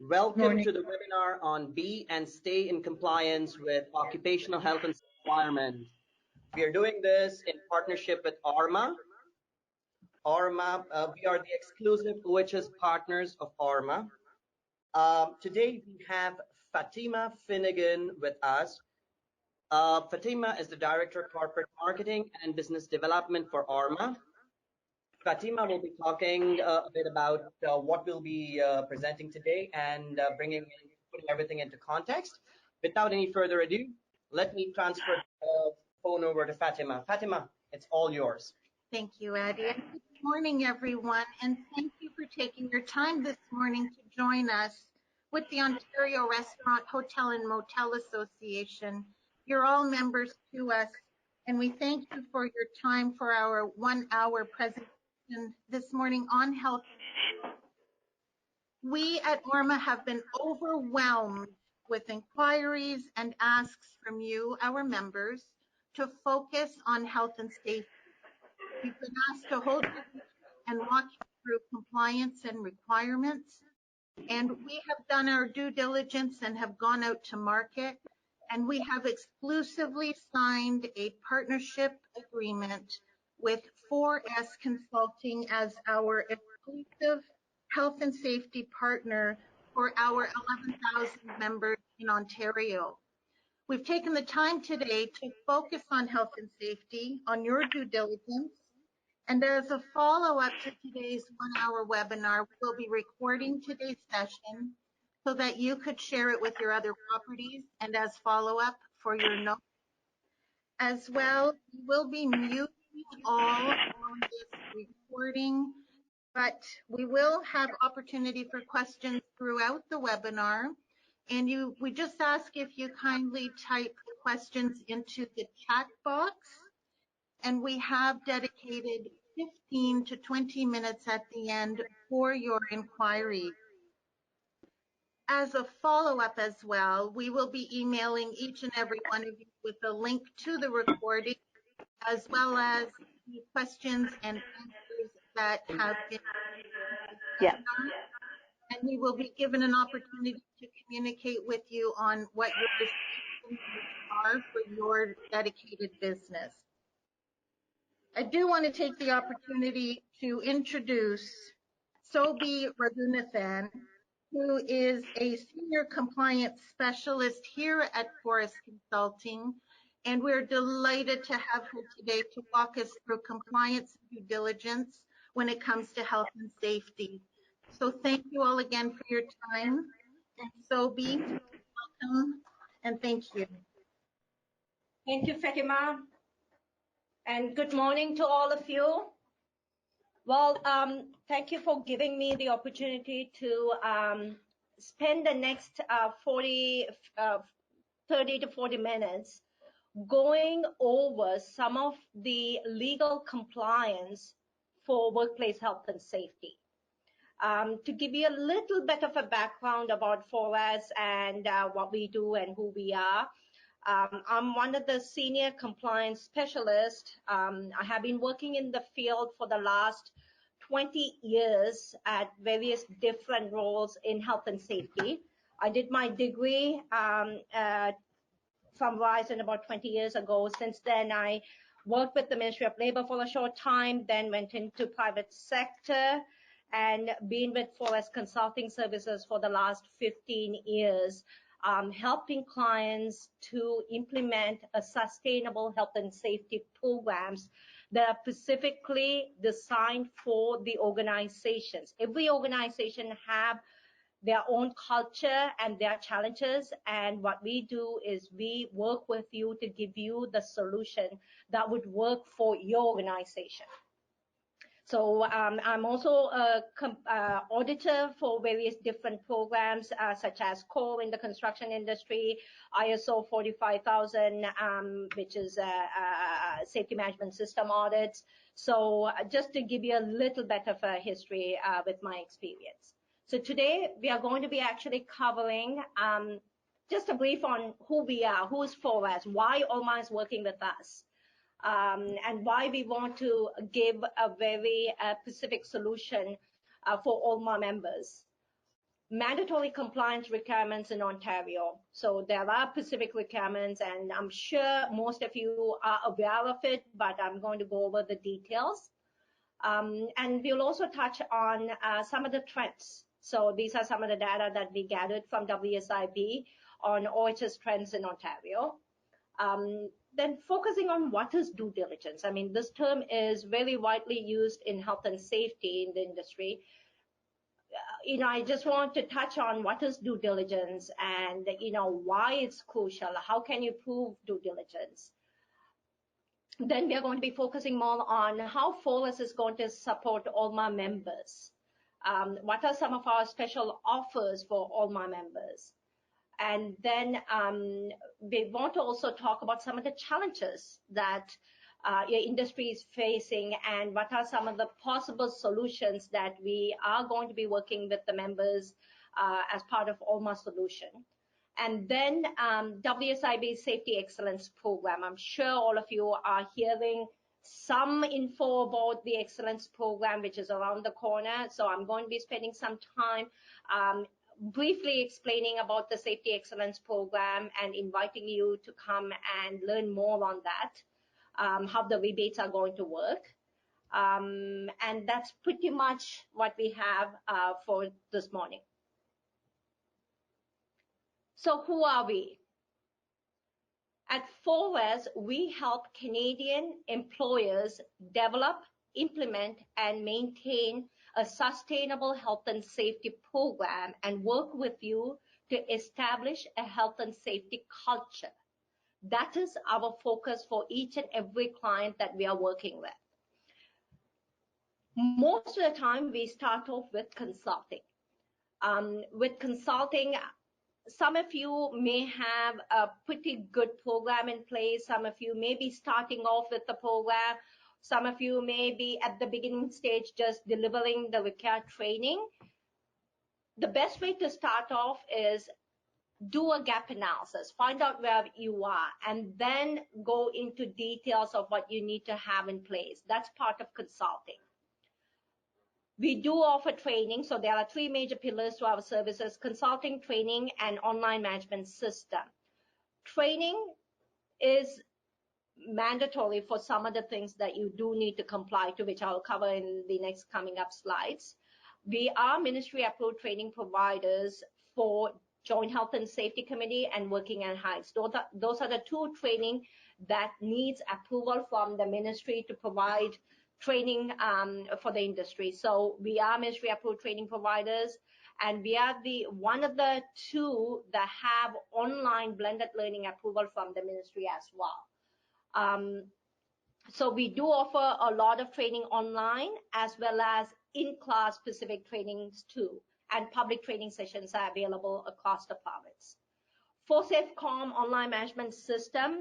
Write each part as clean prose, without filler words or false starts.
Welcome Morning. to the webinar on Be and Stay in Compliance with Occupational Health and Safety Requirements. We are doing this in partnership with ORHMA. We are the exclusive OHS partners of ORHMA. Today we have Fatima Finnegan with us. Fatima is the Director of Corporate Marketing and Business Development for ORHMA. Fatima will be talking a bit about what we'll be presenting today and putting everything into context. Without any further ado, let me transfer the phone over to Fatima. Fatima, it's all yours. Thank you, Adi. Good morning, everyone, and thank you for taking your time this morning to join us with the Ontario Restaurant, Hotel and Motel Association. You're all members to us, and we thank you for your time for our 1-hour presentation this morning on health. We at ORHMA have been overwhelmed with inquiries and asks from you, our members, to focus on health and safety. We've been asked to hold you and walk you through compliance and requirements. And we have done our due diligence and have gone out to market. And we have exclusively signed a partnership agreement with 4S Consulting as our exclusive health and safety partner for our 11,000 members in Ontario. We've taken the time today to focus on health and safety, on your due diligence, and as a follow-up to today's 1-hour webinar, we'll be recording today's session so that you could share it with your other properties and as follow-up for your notes. As well, we will be muting all on this recording, but we will have opportunity for questions throughout the webinar. And we just ask if you kindly type questions into the chat box. And we have dedicated 15 to 20 minutes at the end for your inquiry. As a follow-up as well, we will be emailing each and every one of you with a link to the recording, as well as the questions and answers that have been. Yeah. And we will be given an opportunity to communicate with you on what your restrictions are for your dedicated business. I do want to take the opportunity to introduce Sobi Raghunathan, who is a senior compliance specialist here at 4S Consulting, and we're delighted to have her today to walk us through compliance and due diligence when it comes to health and safety. So thank you all again for your time. And Sobi, welcome and thank you. Thank you, Fatima. And good morning to all of you. Well, thank you for giving me the opportunity to spend the next 30 to 40 minutes going over some of the legal compliance for workplace health and safety. To give you a little bit of a background about 4S and what we do and who we are. I'm one of the senior compliance specialists. I have been working in the field for the last 20 years at various different roles in health and safety. I did my degree from Verizon about 20 years ago. Since then, I worked with the Ministry of Labor for a short time, then went into private sector and been with 4S Consulting Services for the last 15 years. Helping clients to implement a sustainable health and safety programs that are specifically designed for the organizations. Every organization have their own culture and their challenges, and what we do is we work with you to give you the solution that would work for your organization. So I'm also an auditor for various different programs, such as CORE in the construction industry, ISO 45000, which is safety management system audits. So just to give you a little bit of a history with my experience. So today we are going to be actually covering just a brief on who we are, who is 4S, why ORHMA is working with us. And why we want to give a very specific solution for all my members. mandatory compliance requirements in Ontario. So there are specific requirements, and I'm sure most of you are aware of it, but I'm going to go over the details. And we'll also touch on some of the trends. So these are some of the data that we gathered from WSIB on OHS trends in Ontario. Then focusing on what is due diligence. I mean, this term is very widely used in health and safety in the industry. I just want to touch on what is due diligence and, why it's crucial. How can you prove due diligence? Then we are going to be focusing more on how FORES is going to support ORHMA members. What are some of our special offers for ORHMA members? And then we want to also talk about some of the challenges that your industry is facing and what are some of the possible solutions that we are going to be working with the members as part of ORHMA solution. And then WSIB Safety Excellence Program. I'm sure all of you are hearing some info about the Excellence Program, which is around the corner. So I'm going to be spending some time briefly explaining about the Safety Excellence Program and inviting you to come and learn more on that, how the rebates are going to work. And that's pretty much what we have for this morning. So who are we? At FORES, we help Canadian employers develop, implement, and maintain a sustainable health and safety program and work with you to establish a health and safety culture. That is our focus for each and every client that we are working with. Most of the time, we start off with consulting. With consulting, some of you may have a pretty good program in place. Some of you may be starting off with the program. Some of you may be at the beginning stage just delivering the required training. The best way to start off is do a gap analysis, find out where you are, and then go into details of what you need to have in place. That's part of consulting. We do offer training, so there are three major pillars to our services: consulting, training, and online management system. Training is mandatory for some of the things that you do need to comply to, which I'll cover in the next coming up slides. We are ministry-approved training providers for Joint Health and Safety Committee and Working at Heights. Those are the two training that needs approval from the ministry to provide training for the industry. So we are ministry-approved training providers, and we are one of the two that have online blended learning approval from the ministry as well. So we do offer a lot of training online as well as in-class specific trainings too, and public training sessions are available across the province. ForSafeCom online management system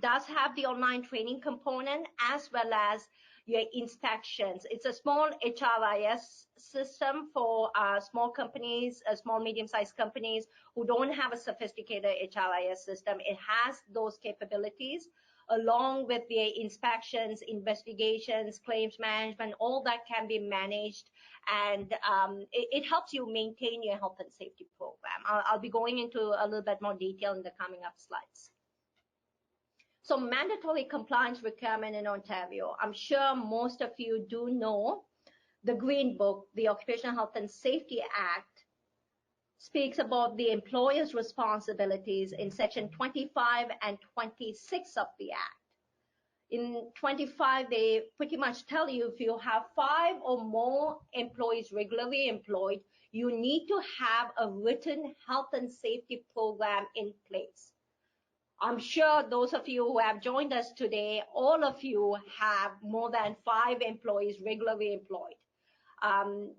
does have the online training component as well as your inspections. It's a small HRIS system for small companies, small, medium-sized companies who don't have a sophisticated HRIS system. It has those capabilities along with the inspections, investigations, claims management. All that can be managed, and it helps you maintain your health and safety program. I'll be going into a little bit more detail in the coming up slides. So mandatory compliance requirement in Ontario. I'm sure most of you do know the Green Book, the Occupational Health and Safety Act, speaks about the employer's responsibilities in Section 25 and 26 of the Act. In 25, they pretty much tell you if you have 5 or more employees regularly employed, you need to have a written health and safety program in place. I'm sure those of you who have joined us today, all of you have more than 5 employees regularly employed.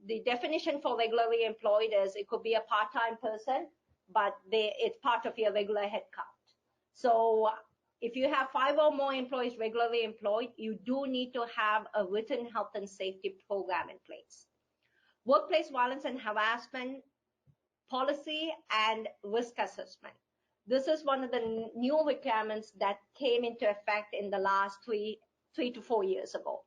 The definition for regularly employed is it could be a part-time person, but it's part of your regular headcount. So if you have 5 or more employees regularly employed, you do need to have a written health and safety program in place. Workplace violence and harassment policy and risk assessment. This is one of the new requirements that came into effect in the last 3 to 4 years ago.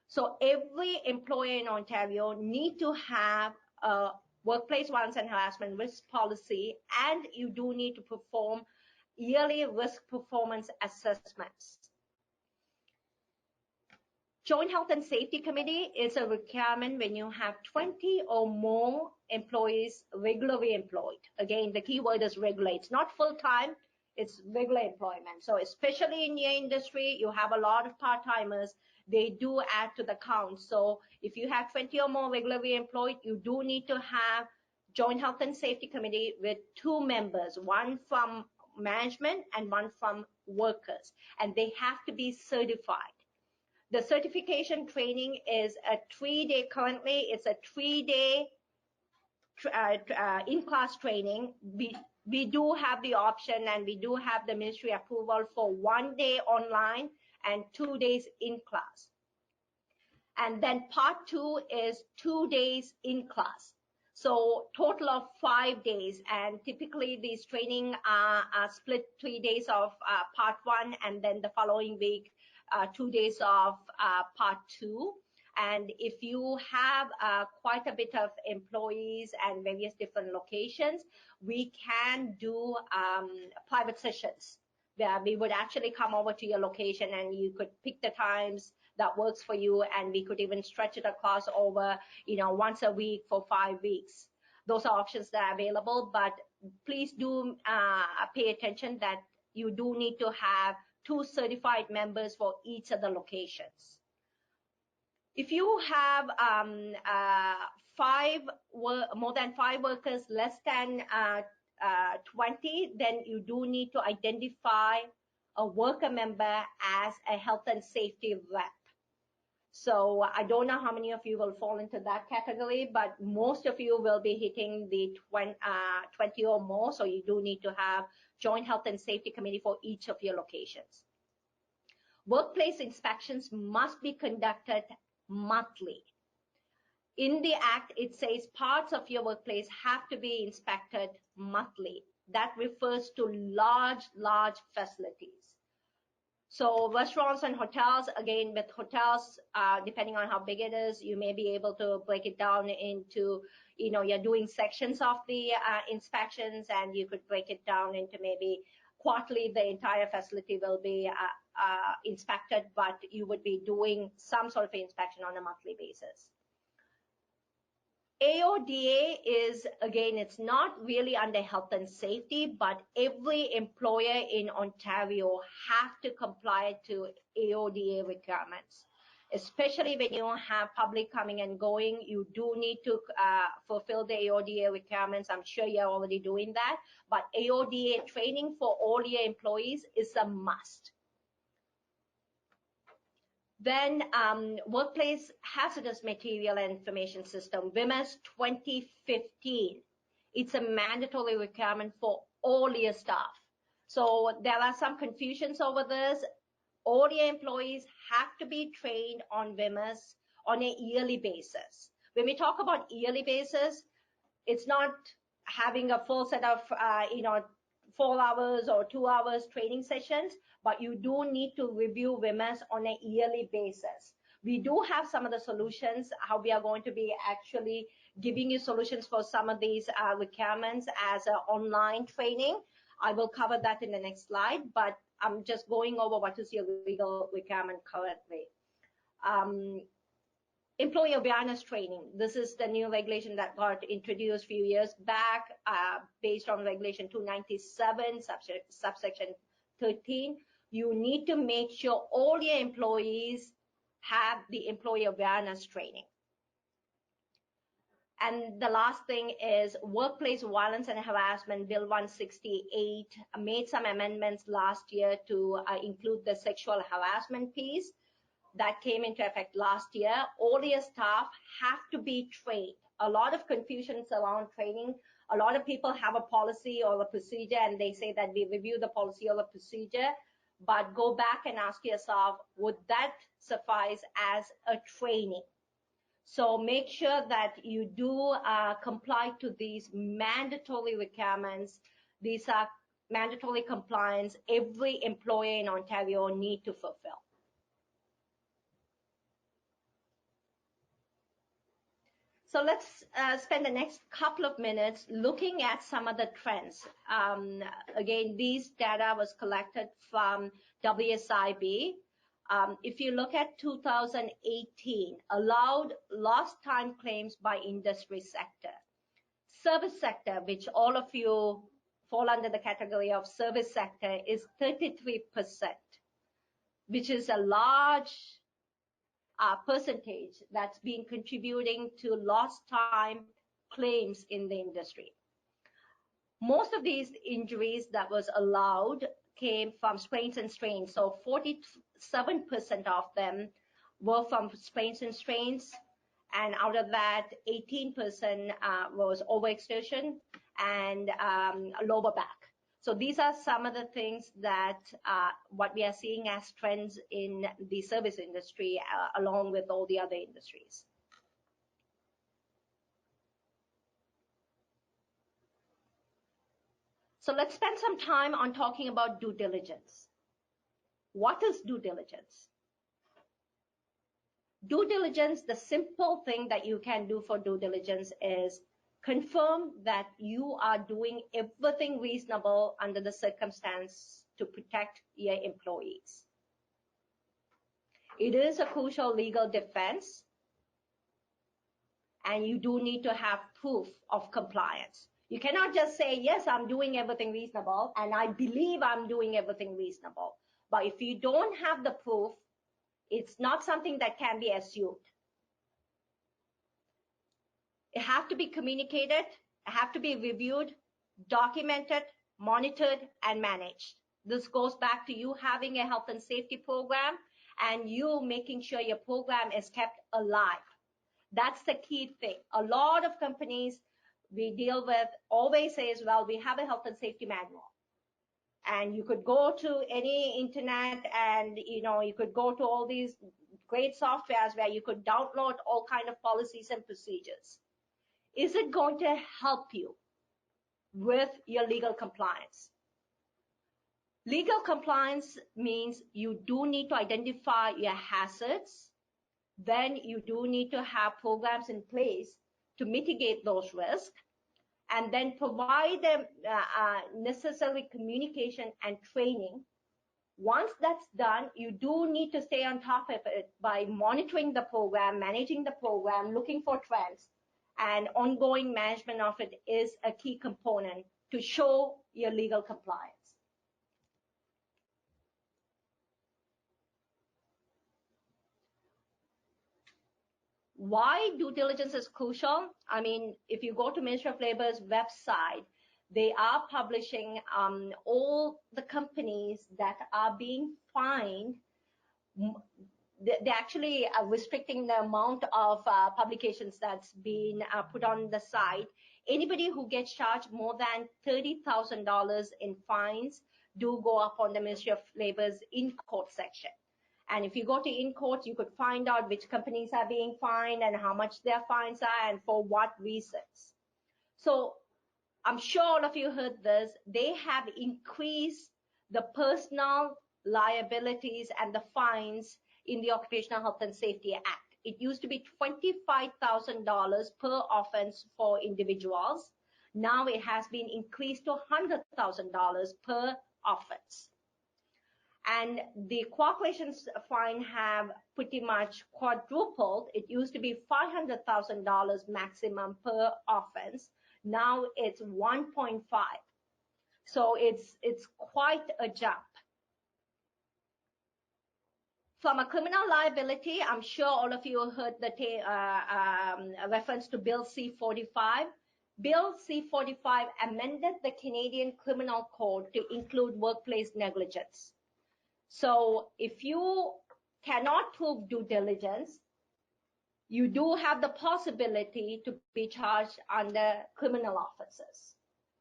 So every employer in Ontario need to have a workplace violence and harassment risk policy, and you do need to perform yearly risk performance assessments. Joint Health and Safety Committee is a requirement when you have 20 or more employees regularly employed. Again, the key word is regular. It's not full-time, it's regular employment. So especially in your industry, you have a lot of part-timers. They do add to the count. So if you have 20 or more regularly employed, you do need to have Joint Health and Safety Committee with 2 members, one from management and one from workers. And they have to be certified. The certification training is a 3-day, currently it's a 3-day in-class training. We do have the option and we do have the ministry approval for 1 day online and 2 days in class. And then part 2 is 2 days in class. So total of 5 days, and typically these training are split 3 days of part 1 and then the following week 2 days of part 2. And if you have quite a bit of employees and various different locations, we can do private sessions where we would actually come over to your location and you could pick the times that works for you, and we could even stretch it across over, once a week for 5 weeks. Those are options that are available, but please do pay attention that you do need to have 2 certified members for each of the locations. If you have more than 5 workers, less than 20, then you do need to identify a worker member as a health and safety rep. So I don't know how many of you will fall into that category, but most of you will be hitting the 20 or more. So you do need to have Joint Health and Safety Committee for each of your locations. Workplace inspections must be conducted monthly. In the Act, it says parts of your workplace have to be inspected monthly. That refers to large facilities. So restaurants and hotels, again, with hotels, depending on how big it is, you may be able to break it down into, you're doing sections of the inspections, and you could break it down into maybe quarterly, the entire facility will be inspected, but you would be doing some sort of inspection on a monthly basis. AODA is, again, it's not really under health and safety, but every employer in Ontario have to comply to AODA requirements. Especially when you have public coming and going, you do need to fulfill the AODA requirements. I'm sure you're already doing that, but AODA training for all your employees is a must. Then Workplace Hazardous Material and Information System, WSIB 2015. It's a mandatory requirement for all your staff. So there are some confusions over this. All your employees have to be trained on WSIB on a yearly basis. When we talk about yearly basis, it's not having a full set of, 4 hours or 2 hours training sessions, but you do need to review WSIB on a yearly basis. We do have some of the solutions, how we are going to be actually giving you solutions for some of these requirements as an online training. I will cover that in the next slide, but I'm just going over what is your legal requirement currently. Employee awareness training. This is the new regulation that got introduced a few years back based on Regulation 297, subsection 13. You need to make sure all your employees have the employee awareness training. And the last thing is Workplace Violence and Harassment Bill 168 made some amendments last year to include the sexual harassment piece. That came into effect last year. All your staff have to be trained. A lot of confusions around training. A lot of people have a policy or a procedure and they say that we review the policy or the procedure, but go back and ask yourself, would that suffice as a training? So make sure that you do comply to these mandatory requirements. These are mandatory compliance every employer in Ontario need to fulfill. So let's spend the next couple of minutes looking at some of the trends. Again, these data was collected from WSIB. If you look at 2018, allowed lost time claims by industry sector. Service sector, which all of you fall under the category of service sector, is 33%, which is a large percentage that's been contributing to lost time claims in the industry. Most of these injuries that was allowed came from sprains and strains. So 47% of them were from sprains and strains. And out of that, 18% was overextension and lower back. So these are some of the things that what we are seeing as trends in the service industry, along with all the other industries. So let's spend some time on talking about due diligence. What is due diligence? Due diligence, the simple thing that you can do for due diligence is confirm that you are doing everything reasonable under the circumstance to protect your employees. It is a crucial legal defense, and you do need to have proof of compliance. You cannot just say, yes, I'm doing everything reasonable, and I believe I'm doing everything reasonable. But if you don't have the proof, it's not something that can be assumed. It has to be communicated, it has to be reviewed, documented, monitored, and managed. This goes back to you having a health and safety program and you making sure your program is kept alive. That's the key thing. A lot of companies we deal with always says, well, we have a health and safety manual. And you could go to any internet and, you could go to all these great softwares where you could download all kind of policies and procedures. Is it going to help you with your legal compliance? Legal compliance means you do need to identify your hazards. Then you do need to have programs in place to mitigate those risks, and then provide them necessary communication and training. Once that's done, you do need to stay on top of it by monitoring the program, managing the program, looking for trends, and ongoing management of it is a key component to show your legal compliance. Why due diligence is crucial? I mean, if you go to Ministry of Labor's website, they are publishing all the companies that are being fined. They're actually restricting the amount of publications that's been put on the site. Anybody who gets charged more than $30,000 in fines do go up on the Ministry of Labor's in-court section. And if you go to in-court, you could find out which companies are being fined and how much their fines are and for what reasons. So I'm sure all of you heard this. They have increased the personal liabilities and the fines in the Occupational Health and Safety Act. It used to be $25,000 per offense for individuals. Now it has been increased to $100,000 per offense. And the corporation's fine have pretty much quadrupled. It used to be $500,000 maximum per offense. Now it's 1.5. So it's quite a jump. From a criminal liability, I'm sure all of you heard the reference to Bill C-45. Bill C-45 amended the Canadian Criminal Code to include workplace negligence. So if you cannot prove due diligence, you do have the possibility to be charged under criminal offenses,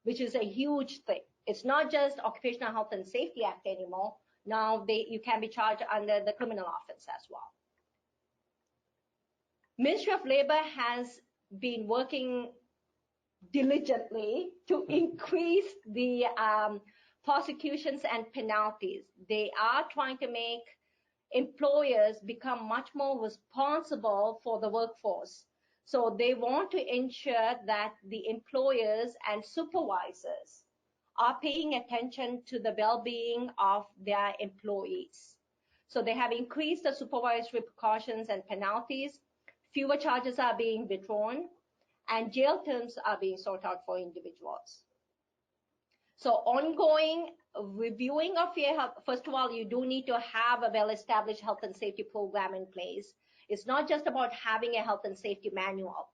which is a huge thing. It's not just Occupational Health and Safety Act anymore. Now you can be charged under the criminal offense as well. Ministry of Labor has been working diligently to increase the prosecutions and penalties. They are trying to make employers become much more responsible for the workforce. So they want to ensure that the employers and supervisors are paying attention to the well-being of their employees. So they have increased the supervisory precautions and penalties. Fewer charges are being withdrawn, and jail terms are being sought out for individuals. So ongoing reviewing of your health, first of all, you do need to have a well-established health and safety program in place. It's not just about having a health and safety manual.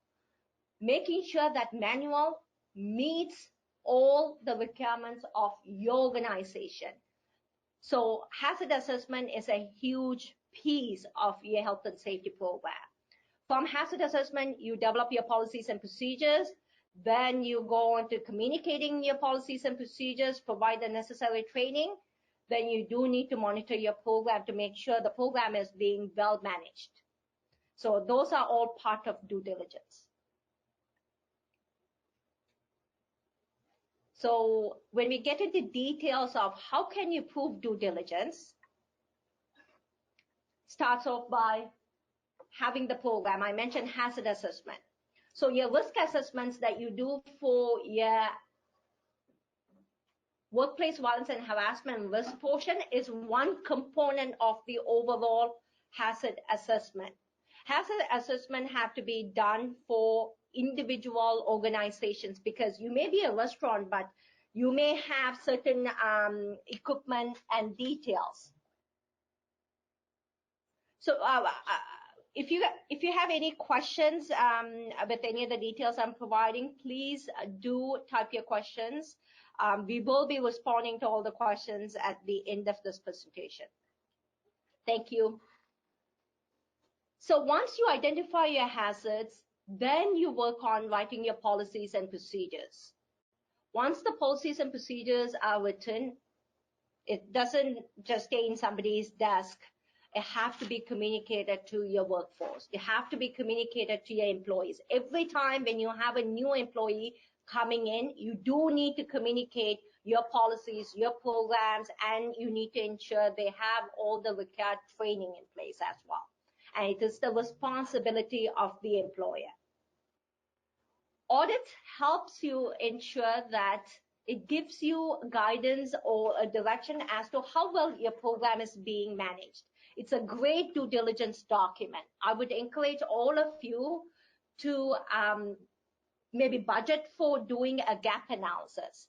Making sure that manual meets all the requirements of your organization. So hazard assessment is a huge piece of your health and safety program. From hazard assessment, you develop your policies and procedures. Then you go on to communicating your policies and procedures, provide the necessary training. Then you do need to monitor your program to make sure the program is being well managed. So those are all part of due diligence. So when we get into details of how can you prove due diligence, starts off by having the program. I mentioned hazard assessment. So your risk assessments that you do for your workplace violence and harassment risk portion is one component of the overall hazard assessment. Hazard assessment have to be done for individual organizations, because you may be a restaurant, but you may have certain equipment and details. So if you have any questions with any of the details I'm providing, please do type your questions. We will be responding to all the questions at the end of this presentation. Thank you. So once you identify your hazards, then you work on writing your policies and procedures. Once the policies and procedures are written, it doesn't just stay in somebody's desk. It has to be communicated to your workforce. It has to be communicated to your employees. Every time when you have a new employee coming in, you do need to communicate your policies, your programs, and you need to ensure they have all the required training in place as well. And it is the responsibility of the employer. Audit helps you ensure that it gives you guidance or a direction as to how well your program is being managed. It's a great due diligence document. I would encourage all of you to maybe budget for doing a gap analysis.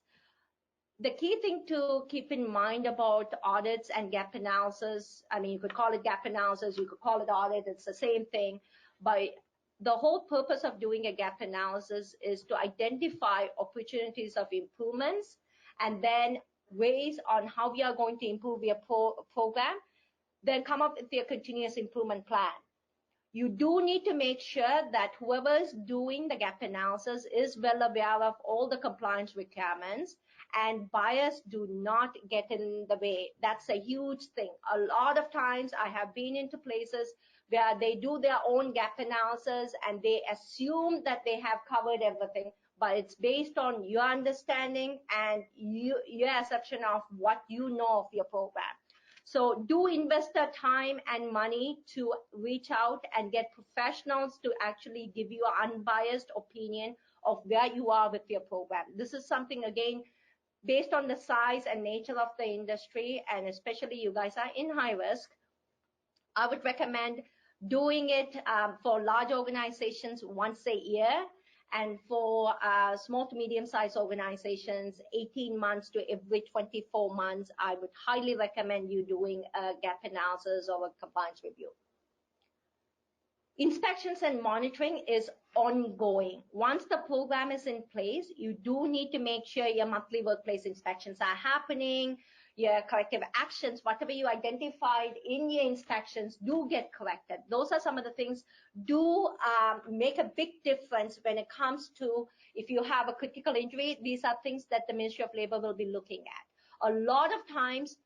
The key thing to keep in mind about audits and gap analysis, I mean, you could call it gap analysis, you could call it audit, it's the same thing, but the whole purpose of doing a gap analysis is to identify opportunities of improvements and then ways on how we are going to improve your program, then come up with your continuous improvement plan. You do need to make sure that whoever is doing the gap analysis is well aware of all the compliance requirements, and bias do not get in the way. That's a huge thing. A lot of times I have been into places where they do their own gap analysis and they assume that they have covered everything, but it's based on your understanding and your assumption of what you know of your program. So do invest the time and money to reach out and get professionals to actually give you an unbiased opinion of where you are with your program. This is something, again, based on the size and nature of the industry, and especially you guys are in high risk, I would recommend doing it for large organizations once a year, and for small to medium-sized organizations, 18 months to every 24 months, I would highly recommend you doing a gap analysis or a compliance review. Inspections and monitoring is ongoing. Once the program is in place, you do need to make sure your monthly workplace inspections are happening, your corrective actions, whatever you identified in your inspections, do get corrected. Those are some of the things do make a big difference when it comes to if you have a critical injury. These are things that the Ministry of Labor will be looking at. A lot of times,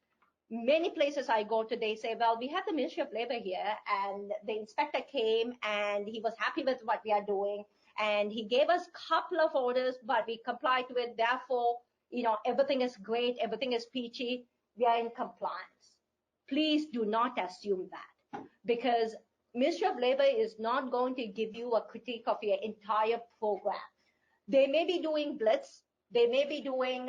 many places I go to, they say, well, we have the Ministry of Labor here, and the inspector came and he was happy with what we are doing, and he gave us a couple of orders, but we complied with, therefore, everything is great, everything is peachy, we are in compliance. Please do not assume that, because Ministry of Labor is not going to give you a critique of your entire program. They may be doing blitz, they may be doing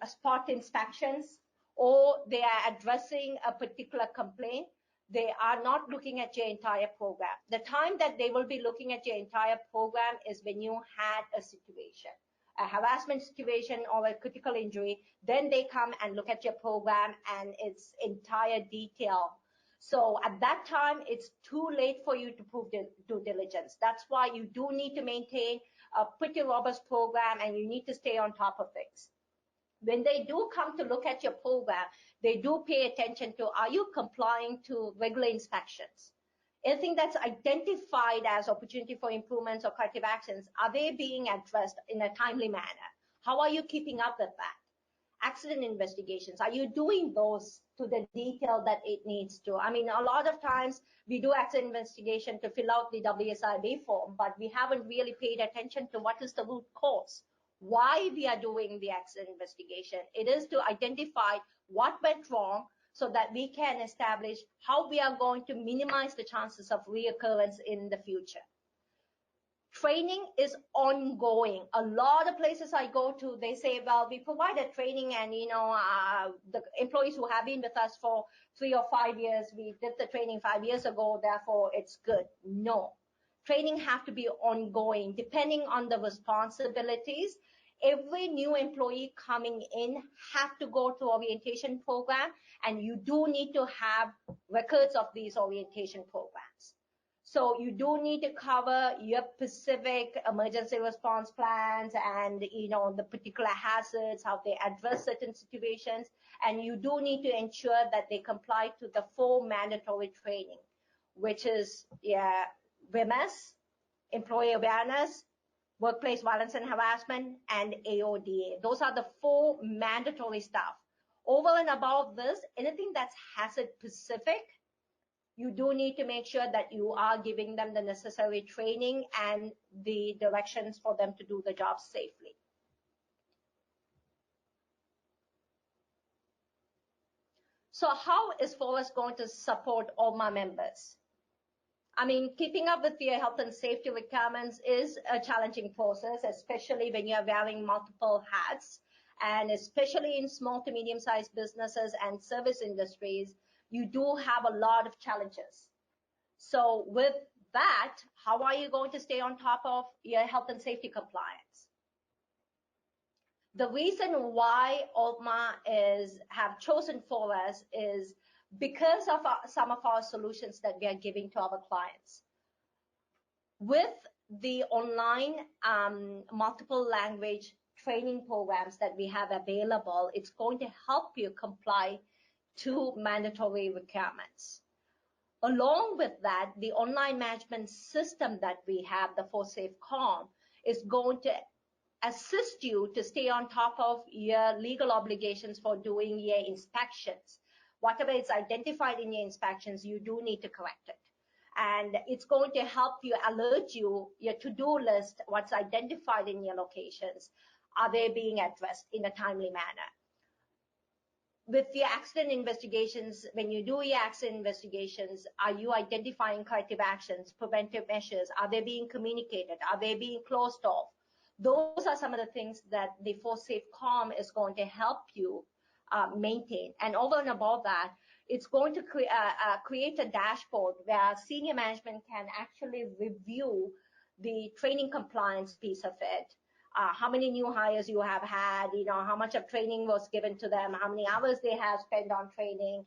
spot inspections, or they are addressing a particular complaint. They are not looking at your entire program. The time that they will be looking at your entire program is when you had a situation, a harassment situation or a critical injury. Then they come and look at your program and its entire detail. So at that time, it's too late for you to prove due diligence. That's why you do need to maintain a pretty robust program, and you need to stay on top of things. When they do come to look at your program, they do pay attention to, are you complying to regular inspections? Anything that's identified as opportunity for improvements or corrective actions, are they being addressed in a timely manner? How are you keeping up with that? Accident investigations, are you doing those to the detail that it needs to? I mean, a lot of times we do accident investigation to fill out the WSIB form, but we haven't really paid attention to what is the root cause, why we are doing the accident investigation. It is to identify what went wrong so that we can establish how we are going to minimize the chances of reoccurrence in the future. Training is ongoing. A lot of places I go to, they say, well, we provided training, and the employees who have been with us for 3 or 5 years, we did the training 5 years ago, therefore it's good. No. Training have to be ongoing, depending on the responsibilities. Every new employee coming in have to go to orientation program, and you do need to have records of these orientation programs. So you do need to cover your specific emergency response plans and, the particular hazards, how they address certain situations. And you do need to ensure that they comply to the 4 mandatory training, which is WMS, employee awareness, workplace violence and harassment, and AODA. Those are the 4 mandatory stuff. Over and above this, anything that's hazard specific, you do need to make sure that you are giving them the necessary training and the directions for them to do the job safely. So how is Forest going to support ORHMA members? I mean, keeping up with your health and safety requirements is a challenging process, especially when you're wearing multiple hats, and especially in small to medium-sized businesses and service industries, you do have a lot of challenges. So with that, how are you going to stay on top of your health and safety compliance? The reason why ORHMA have chosen Forest is because of some of our solutions that we are giving to our clients. With the online multiple language training programs that we have available, it's going to help you comply to mandatory requirements. Along with that, the online management system that we have, the ForSafeCom, is going to assist you to stay on top of your legal obligations for doing your inspections. Whatever is identified in your inspections, you do need to correct it. And it's going to help you, alert you, your to-do list, what's identified in your locations. Are they being addressed in a timely manner? With your accident investigations, when you do your accident investigations, are you identifying corrective actions, preventive measures? Are they being communicated? Are they being closed off? Those are some of the things that the ForSafeCom is going to help you maintain. And over and above that, it's going to create a dashboard where senior management can actually review the training compliance piece of it. How many new hires you have had, how much of training was given to them, how many hours they have spent on training,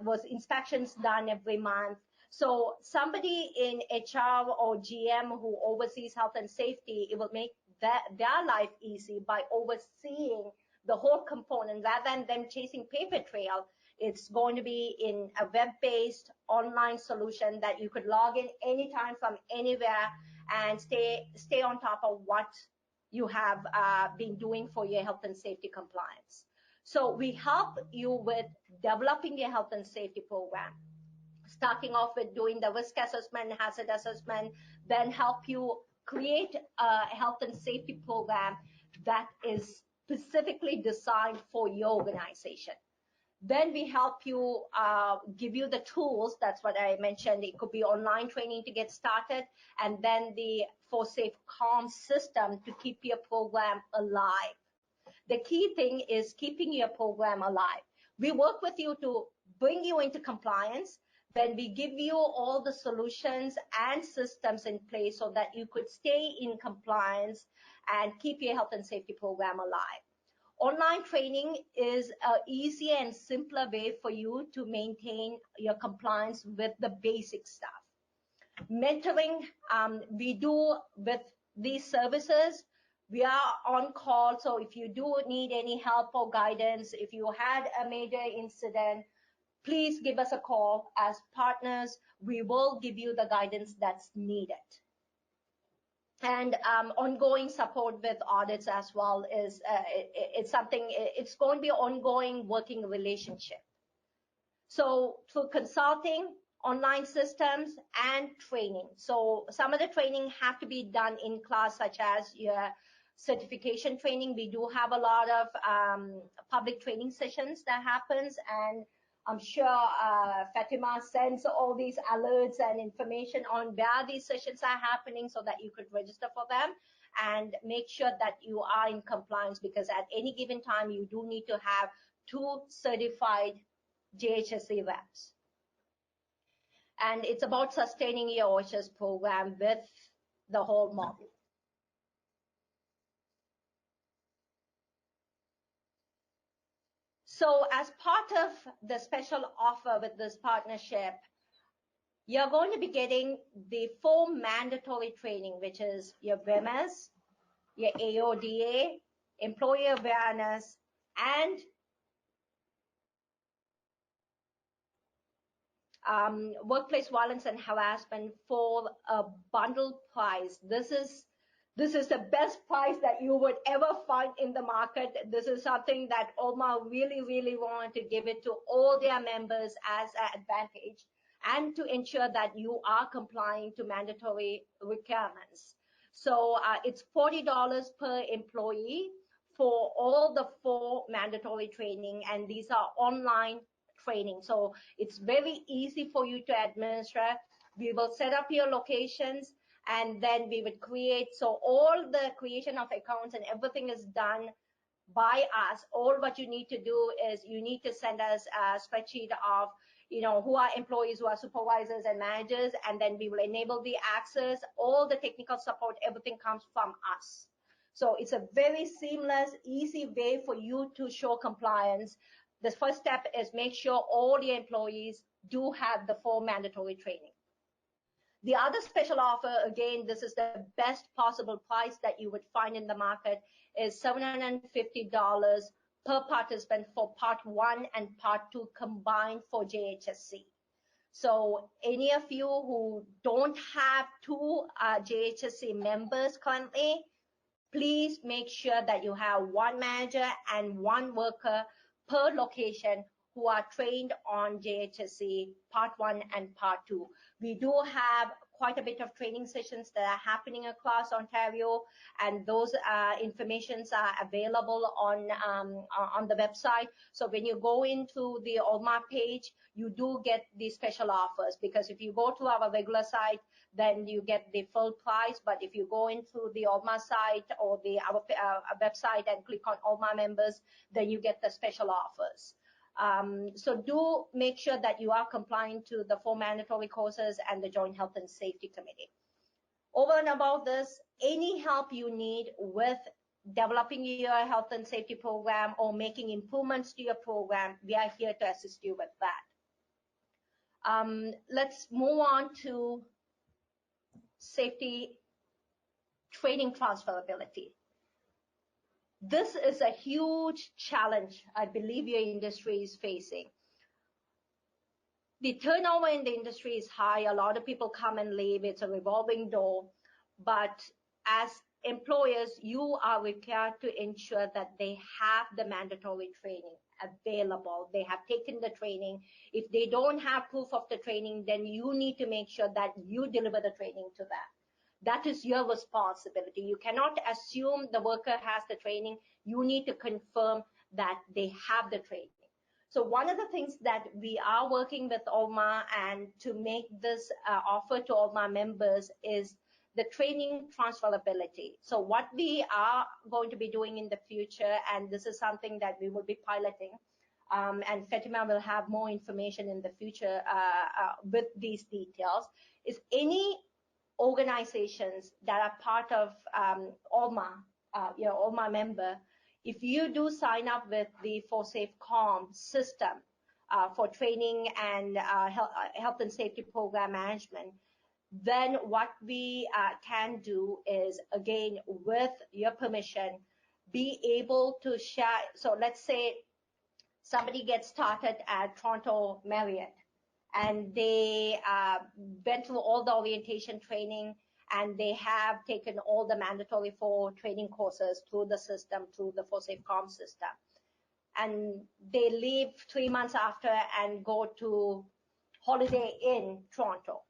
was inspections done every month. So somebody in HR or GM who oversees health and safety, it will make their life easy by overseeing the whole component rather than them chasing paper trail. It's going to be in a web-based online solution that you could log in anytime from anywhere and stay on top of what you have been doing for your health and safety compliance. So we help you with developing your health and safety program, starting off with doing the risk assessment, hazard assessment, then help you create a health and safety program that is specifically designed for your organization. Then we help you, give you the tools. That's what I mentioned. It could be online training to get started, and then the ForSafe Calm system to keep your program alive. The key thing is keeping your program alive. We work with you to bring you into compliance. Then we give you all the solutions and systems in place so that you could stay in compliance and keep your health and safety program alive. Online training is an easier and simpler way for you to maintain your compliance with the basic stuff. Mentoring, we do with these services. We are on call, so if you do need any help or guidance, if you had a major incident, please give us a call. As partners, we will give you the guidance that's needed. And ongoing support with audits as well is it's something, it's going to be an ongoing working relationship. So through consulting, online systems, and training. So some of the training have to be done in class, such as your certification training. We do have a lot of public training sessions that happens, and I'm sure Fatima sends all these alerts and information on where these sessions are happening so that you could register for them and make sure that you are in compliance, because at any given time you do need to have 2 certified JHSE reps. And it's about sustaining your OHS program with the whole model. So as part of the special offer with this partnership, you're going to be getting the 4 mandatory training, which is your WMS, your AODA, employee awareness, and workplace violence and harassment for a bundled price. This is the best price that you would ever find in the market. This is something that ORHMA really wanted to give it to all their members as an advantage, and to ensure that you are complying to mandatory requirements. So it's $40 per employee for all the 4 mandatory training, and these are online training. So it's very easy for you to administer. We will set up your locations, and then we would create, so all the creation of accounts and everything is done by us. All what you need to do is you need to send us a spreadsheet of, who are employees, who are supervisors and managers, and then we will enable the access. All the technical support, everything comes from us. So it's a very seamless, easy way for you to show compliance. The first step is make sure all your employees do have the 4 mandatory training. The other special offer, again, this is the best possible price that you would find in the market, is $750 per participant for part 1 and part 2 combined for JHSC. So any of you who don't have 2 JHSC members currently, please make sure that you have 1 manager and 1 worker per location who are trained on JHSC part 1 and part 2. We do have quite a bit of training sessions that are happening across Ontario, and those informations are available on the website. So when you go into the ORHMA page, you do get the special offers, because if you go to our regular site, then you get the full price. But if you go into the ORHMA site or our website and click on ORHMA members, then you get the special offers. So do make sure that you are compliant to the 4 mandatory courses and the Joint Health and Safety Committee. Over and above this, any help you need with developing your health and safety program or making improvements to your program, we are here to assist you with that. Let's move on to safety training transferability. This is a huge challenge I believe your industry is facing. The turnover in the industry is high. A lot of people come and leave. It's a revolving door. But as employers, you are required to ensure that they have the mandatory training available. They have taken the training. If they don't have proof of the training, then you need to make sure that you deliver the training to them. That is your responsibility. You cannot assume the worker has the training. You need to confirm that they have the training. So one of the things that we are working with ORHMA and to make this offer to ORHMA members is the training transferability. So what we are going to be doing in the future, and this is something that we will be piloting, and Fatima will have more information in the future with these details, is any organizations that are part of ORHMA, ORHMA member, if you do sign up with the ForSafeCom system for training and health and safety program management, then what we can do is, again, with your permission, be able to share. So let's say somebody gets started at Toronto Marriott, and they went through all the orientation training, and they have taken all the mandatory 4 training courses through the system, through the ForSafeCom system. And they leave 3 months after and go to Holiday Inn, Toronto.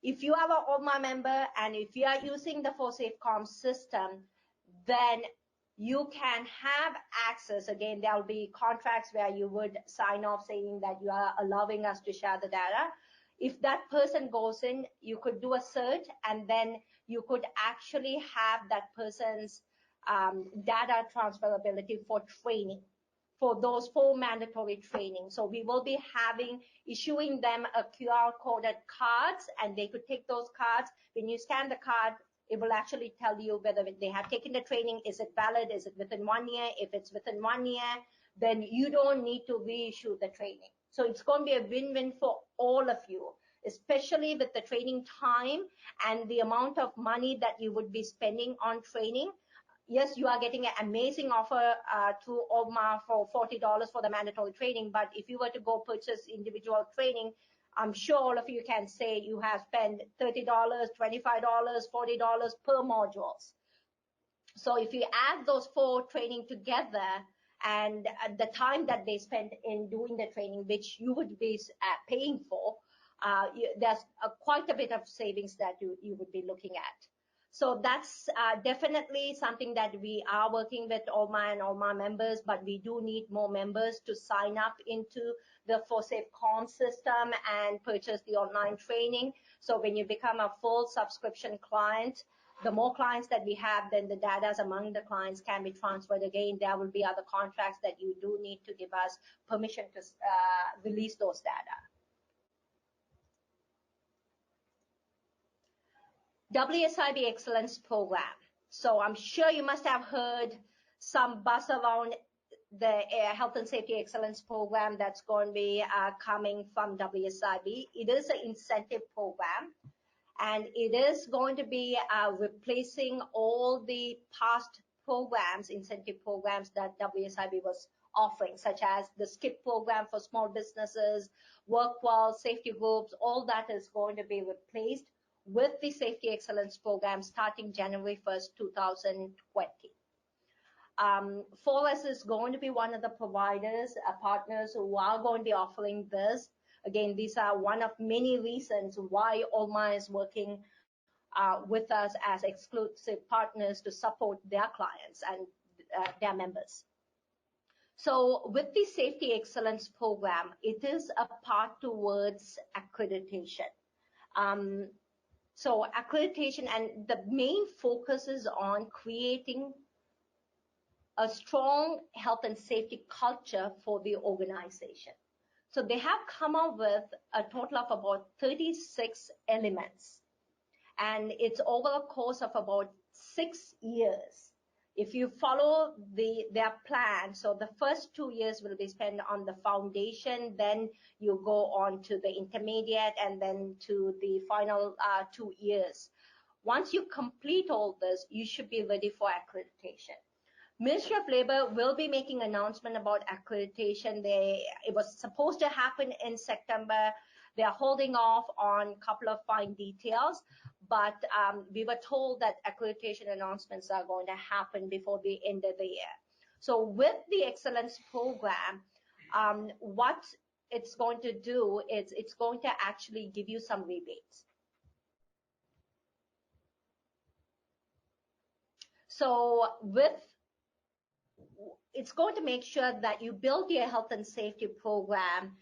If you are an ORHMA member and if you are using the ForSafeCom system, then you can have access. Again, there will be contracts where you would sign off saying that you are allowing us to share the data. If that person goes in, you could do a search, and then you could actually have that person's data transferability for training, for those 4 mandatory trainings. So we will be issuing them a QR coded cards, and they could take those cards. When you scan the card, it will actually tell you whether they have taken the training. Is it valid? Is it within 1 year? If it's within 1 year, then you don't need to reissue the training. So it's going to be a win-win for all of you, especially with the training time and the amount of money that you would be spending on training. Yes, you are getting an amazing offer through ORHMA for $40 for the mandatory training, but if you were to go purchase individual training, I'm sure all of you can say you have spent $30, $25, $40 per modules. So if you add those 4 training together and the time that they spent in doing the training, which you would be paying for, there's quite a bit of savings that you would be looking at. So that's definitely something that we are working with ORHMA and ORHMA members, but we do need more members to sign up into the ForSafeCom system and purchase the online training. So when you become a full subscription client, the more clients that we have, then the data among the clients can be transferred. Again, there will be other contracts that you do need to give us permission to release those data. WSIB Excellence Program. So I'm sure you must have heard some buzz around the Health and Safety Excellence Program that's going to be coming from WSIB. It is an incentive program, and it is going to be replacing all the past programs, incentive programs that WSIB was offering, such as the SKIP program for small businesses, WorkWell, safety groups. All that is going to be replaced with the Safety Excellence Program starting January 1st, 2020. Forest is going to be one of the providers, partners who are going to be offering this. Again, these are one of many reasons why ORHMA is working with us as exclusive partners to support their clients and their members. So with the Safety Excellence Program, it is a path towards accreditation. So accreditation, and the main focus is on creating a strong health and safety culture for the organization. So they have come up with a total of about 36 elements, and it's over a course of about 6 years. If you follow their plan, so the first 2 years will be spent on the foundation, then you go on to the intermediate, and then to the final 2 years. Once you complete all this, you should be ready for accreditation. Ministry of Labor will be making an announcement about accreditation. It was supposed to happen in September. They are holding off on a couple of fine details, but we were told that accreditation announcements are going to happen before the end of the year. So with the Excellence Program, what it's going to do is it's going to actually give you some rebates. So it's going to make sure that you build your health and safety program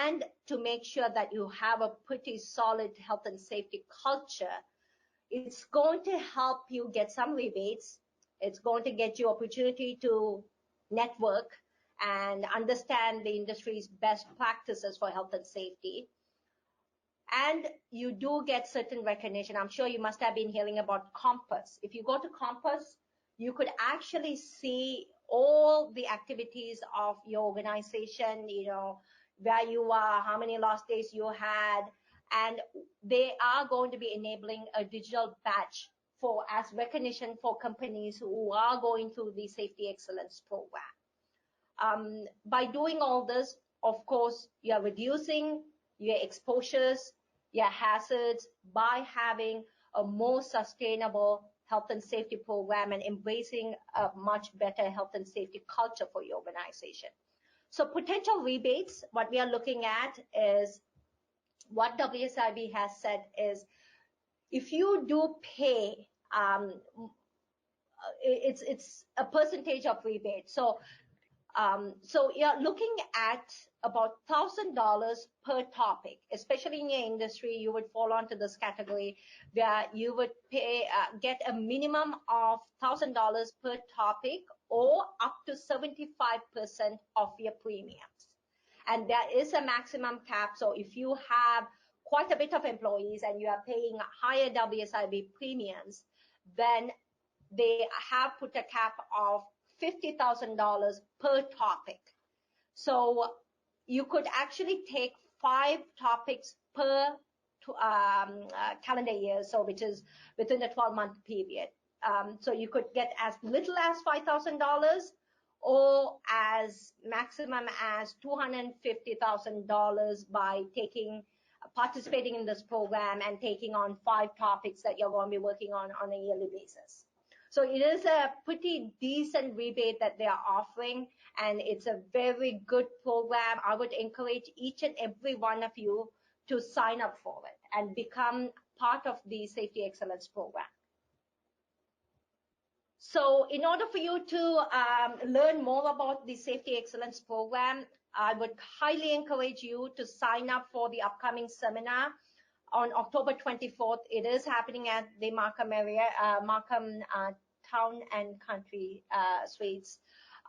and to make sure that you have a pretty solid health and safety culture. It's going to help you get some rebates. It's going to get you opportunity to network and understand the industry's best practices for health and safety. And you do get certain recognition. I'm sure you must have been hearing about Compass. If you go to Compass, you could actually see all the activities of your organization, where you are, how many lost days you had, and they are going to be enabling a digital badge as recognition for companies who are going through the Safety Excellence Program. By doing all this, of course, you're reducing your exposures, your hazards by having a more sustainable health and safety program and embracing a much better health and safety culture for your organization. So potential rebates, what we are looking at is what WSIB has said is if you do pay, it's a percentage of rebate. So you're looking at about $1,000 per topic, especially in your industry. You would fall onto this category where you would pay, get a minimum of $1,000 per topic or up to 75% of your premiums. And there is a maximum cap. So if you have quite a bit of employees and you are paying higher WSIB premiums, then they have put a cap of $50,000 per topic. So you could actually take 5 topics per calendar year, so which is within a 12-month period. So you could get as little as $5,000 or as maximum as $250,000 by participating in this program and taking on 5 topics that you're going to be working on a yearly basis. So it is a pretty decent rebate that they are offering, and it's a very good program. I would encourage each and every one of you to sign up for it and become part of the Safety Excellence Program. So in order for you to learn more about the Safety Excellence Program, I would highly encourage you to sign up for the upcoming seminar on October 24th. It is happening at the Markham area, Town and Country Suites.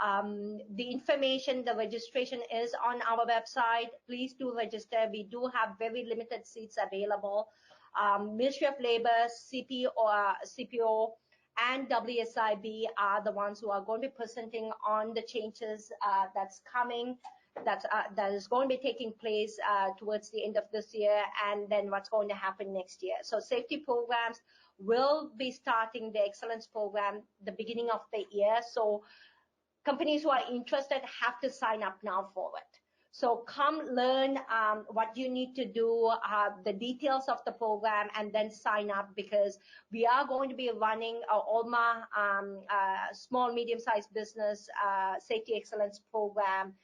The information, the registration is on our website. Please do register. We do have very limited seats available. Ministry of Labor, CPO, and WSIB are the ones who are going to be presenting on the changes that's coming, that is going to be taking place towards the end of this year, and then what's going to happen next year. So safety programs will be starting the excellence program the beginning of the year. So companies who are interested have to sign up now for it. So come learn what you need to do, the details of the program, and then sign up, because we are going to be running a ORHMA small medium-sized business safety excellence program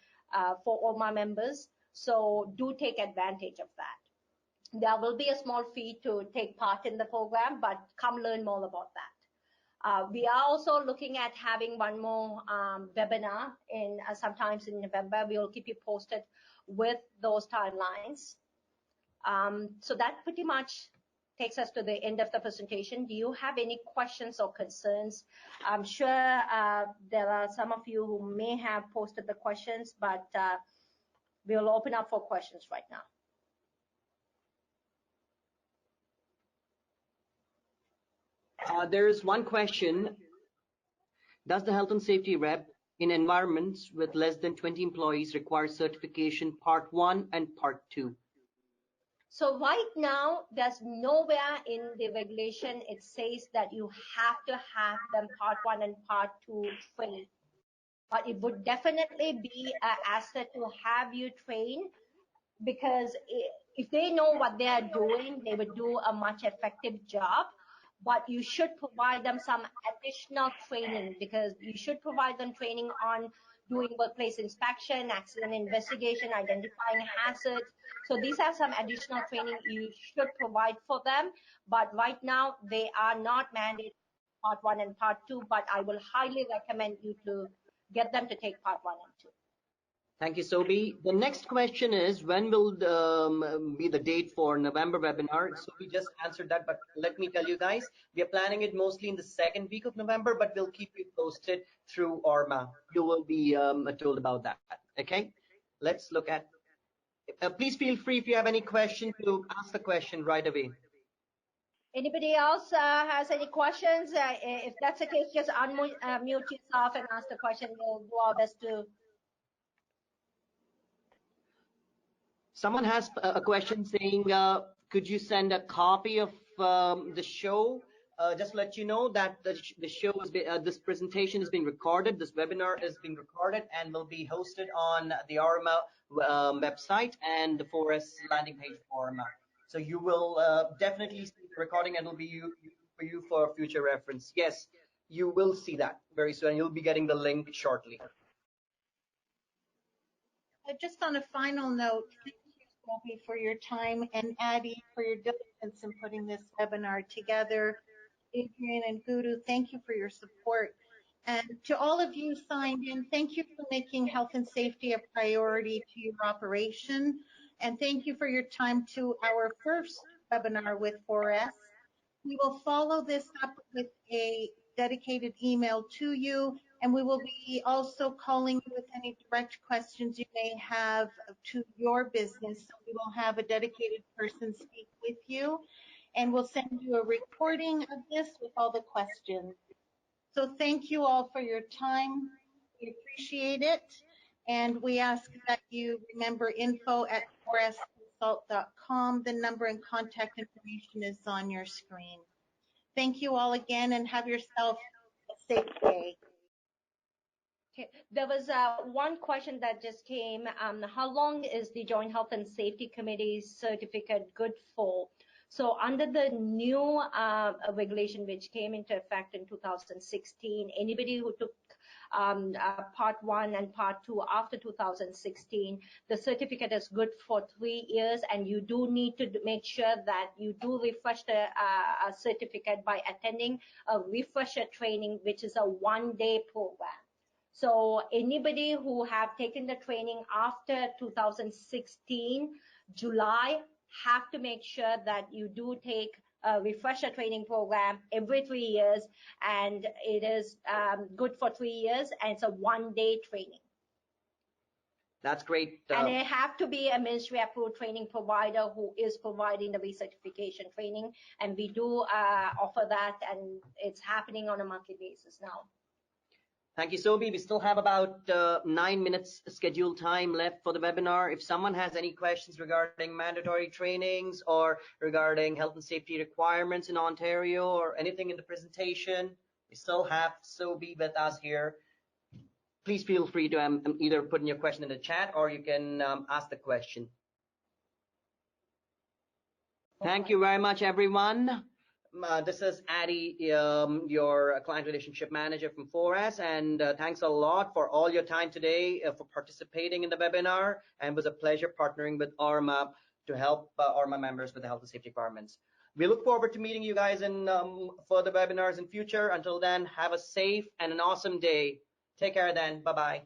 for ORHMA members. So do take advantage of that. There will be a small fee to take part in the program, but come learn more about that. We are also looking at having one more webinar sometimes in November. We will keep you posted with those timelines. So that pretty much takes us to the end of the presentation. Do you have any questions or concerns? I'm sure there are some of you who may have posted the questions, but we'll open up for questions right now. There is one question. Does the health and safety rep in environments with less than 20 employees require certification Part 1 and Part 2? So right now, there's nowhere in the regulation it says that you have to have them Part 1 and Part 2 trained. But it would definitely be an asset to have you train, because if they know what they are doing, they would do a much effective job. But you should provide them some additional training, because you should provide them training on doing workplace inspection, accident investigation, identifying hazards. So these are some additional training you should provide for them. But right now, they are not mandated Part 1 and Part 2, but I will highly recommend you to get them to take part 1 and 2. Thank you, Sobi. The next question is, when will be the date for November webinar? So we just answered that, but let me tell you guys, we are planning it mostly in the second week of November, but we'll keep you posted through ORHMA. You will be told about that. Okay, let's look at. Please feel free if you have any question to ask the question right away. Anybody else has any questions? If that's the case, just unmute yourself and ask the question. We'll do our best to. Someone has a question saying, could you send a copy of the show? Just to let you know that the show is this presentation is being recorded. This webinar is being recorded and will be hosted on the ORHMA website and the 4S landing page for ORHMA. So you will definitely see the recording, and it'll be for you for future reference. Yes, you will see that very soon. You'll be getting the link shortly. Just on a final note, thank you, Sobi, for your time, and Addie for your diligence in putting this webinar together. Adrian and Guru, thank you for your support. And to all of you signed in, thank you for making health and safety a priority to your operation. And thank you for your time to our first webinar with 4S. We will follow this up with a dedicated email to you, and we will be also calling you with any direct questions you may have to your business. So we will have a dedicated person speak with you, and we'll send you a recording of this with all the questions. So thank you all for your time. We appreciate it. And we ask that you remember info@4sconsult.com. The number and contact information is on your screen. Thank you all again, and have yourself a safe day. Okay. There was one question that just came. How long is the Joint Health and Safety Committee certificate good for? So under the new regulation which came into effect in 2016, anybody who took part 1 and part 2 after 2016, the certificate is good for 3 years, and you do need to make sure that you do refresh the certificate by attending a refresher training, which is a 1-day program. So anybody who have taken the training after 2016, July, have to make sure that you do take a refresher training program every 3 years, and it is good for 3 years, and it's a 1-day training. That's great. And it have to be a ministry approved training provider who is providing the recertification training, and we do offer that, and it's happening on a monthly basis now. Thank you, Sobi. We still have about 9 minutes scheduled time left for the webinar. If someone has any questions regarding mandatory trainings or regarding health and safety requirements in Ontario or anything in the presentation, we still have Sobi with us here. Please feel free to either put in your question in the chat, or you can ask the question. Thank you very much, everyone. This is Addie, your client relationship manager from 4S, and thanks a lot for all your time today, for participating in the webinar, and it was a pleasure partnering with ORHMA to help ORHMA members with the health and safety requirements. We look forward to meeting you guys in further webinars in future. Until then, have a safe and an awesome day. Take care then. Bye-bye.